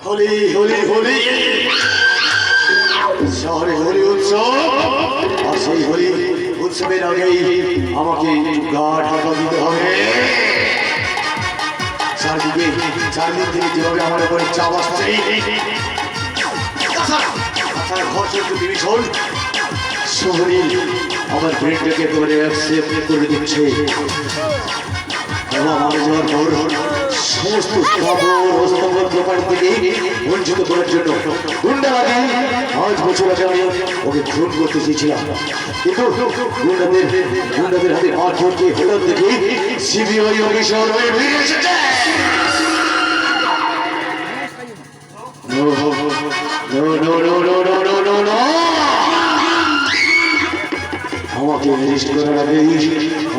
হোলি হোলি হোলি শহরে হোলি উৎসব। আর সেই হোলি উৎসবের আগেই আমাকে গা ঢাকা দিতে হবে। চারদিকে চারদিক থেকে যেভাবে আমার উপরে চাপ আসছে, ঘর চলছে ভীষণ শহরে আমার ব্রেনটাকে একেবারে অ্যাকসেপ্ট করে দিচ্ছে। মারা যাওয়ার পর সমস্ত হস্তগত দোকান থেকে বঞ্চিত করার জন্য গুন্ডা লাগে। 5 বছর আগে আমি ওকে খুন করতে চেয়েছিলাম, কিন্তু গুন্ডাদের হাতে হাত ধরতে হঠাৎ দেখি সিবিআই অফিসার হয়ে বেরিয়ে এসেছে। আমাকে অ্যারেস্ট করার আগে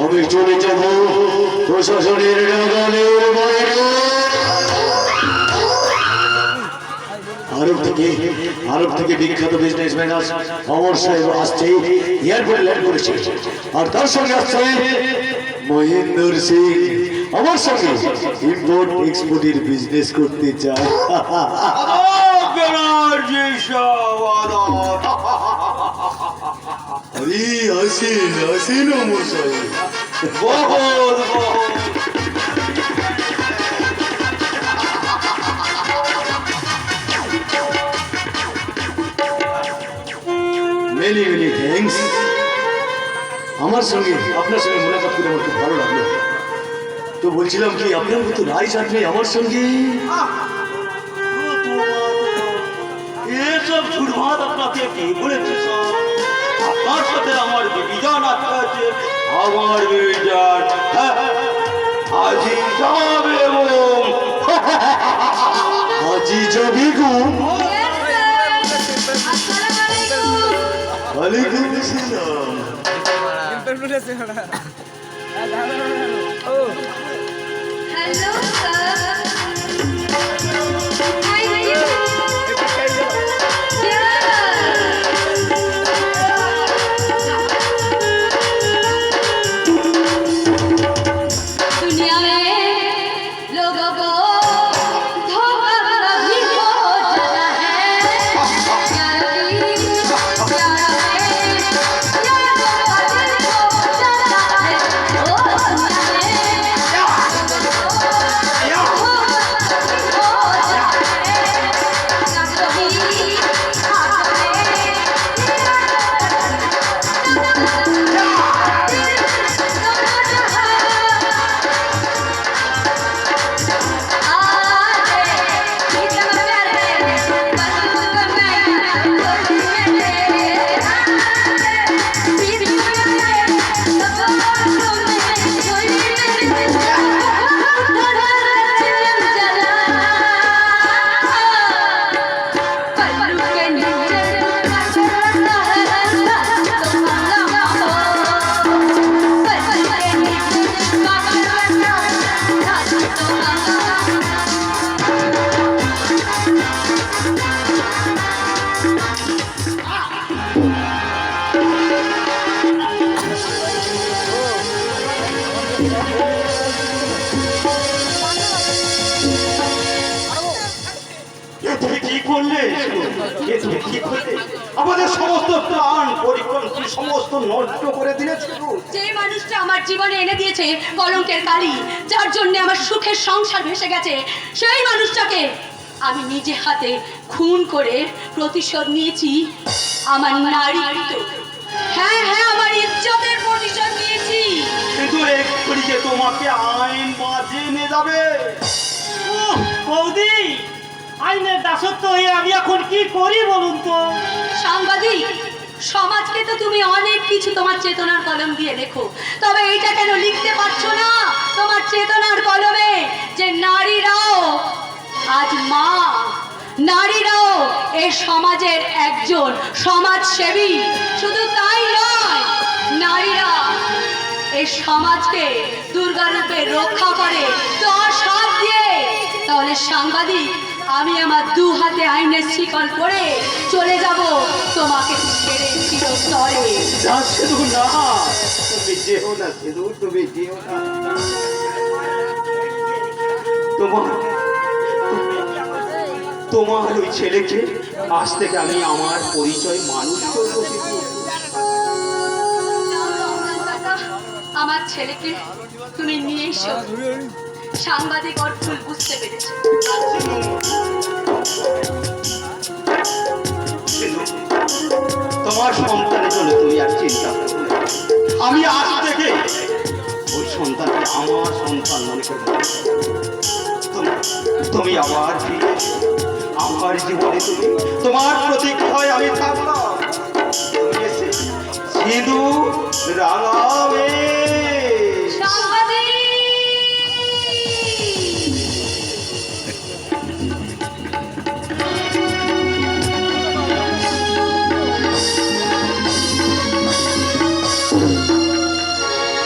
আমি চলে যাব প্রশাসনের নাগালের বাইরে। আরব থেকে বিখ্যাত বিজনেসম্যান অমর সাহেব আসছে, এয়ারপোর্টে ল্যান্ড করেছে। আর তার সঙ্গে আসছে মহেন্দ্র সিং, আমার সঙ্গে ইম্পোর্ট এক্সপোর্টের বিজনেস করতে চায়। আরে আসেন আসেন অমর সাহেব, বহুত মেনি মেনি থ্যাঙ্কস। আমার সঙ্গে আপনার সঙ্গে মোলাকাত করে আমার খুব ভালো লাগলো। তো বলছিলাম কি, আপনার মতো রায় চাটবে আমার সঙ্গে? এসব ছুটভাত আপনাকে কে বলেছে? আপনার সাথে আমার বিবিজান আছে, আমার বিবিজান আজি যাবে আজি যাবি গো। ওয়ালাইকুম আসসালাম। Hello, sir. Hi, you. दुनिया में लोगों को धोखा कभी हो जाता है। यारी प्यारा है, यार धोखा दिल को जाता है। ओ दुनिया में আমাদের সমস্ত প্রাণ পরিকল্পনা সমস্ত নষ্ট করে দিয়েছে। যে মানুষটা আমার জীবনে এনে দিয়েছে কলঙ্কের কালি, যার জন্য আমার সুখের সংসার ভেসে গেছে, সেই মানুষটাকে আমি নিজে হাতে খুন করে প্রতিশোধ নিয়েছি। আমার নারীত্ব, হ্যাঁ হ্যাঁ, আমার ইজ্জতের প্রতিশোধ নিয়েছি। কিন্তু এক্ষুনি যে তোমাকে আইন বাজে নিয়ে যাবে। বৌদি, আইনের দাসত্ব হয়ে আমি এখন কি করি বলুন তো? সাংবাদিক, সমাজকে তো তুমি অনেক কিছু তোমার চেতনার কলম দিয়ে লেখো, তবে এইটা কেন লিখতে পারছো না তোমার চেতনার কলমে যে নারীরাও আজ মা, নারীরাও এই সমাজের একজন সমাজসেবী। শুধু তাই নয়, নারীরা এই সমাজকে দুর্গারূপে রক্ষা করে 10 হাত দিয়ে। তাহলে সাংবাদিক, আমি আমার 2 হাতে আইনের শিকল করে চলে যাব তোমাকে ছেড়ে চিরতরে। না সেদু, না তুমি যেও না সেদু, তুমি যেও না। তোমার ওই ছেলেকে আজ থেকে আমি আমার পরিচয় মানুষ করবো সিধু। আমার ছেলেকে তুমি নিয়ে এসো। সাংবাদিক ওর ভুল বুঝতে পেরেছে। সিধু, তোমার সন্তানের জন্য তুমি আর চিন্তা করো না। আমি আজ থেকে ওই সন্তানকে আমার সন্তান মনে করবো। তুমি আবার ফিরে এসো। আমার জীবনে তুমি তোমার প্রতীক্ষায় আমি থাকলাম। তুমি এসে সিঁদুর রাঙাবে।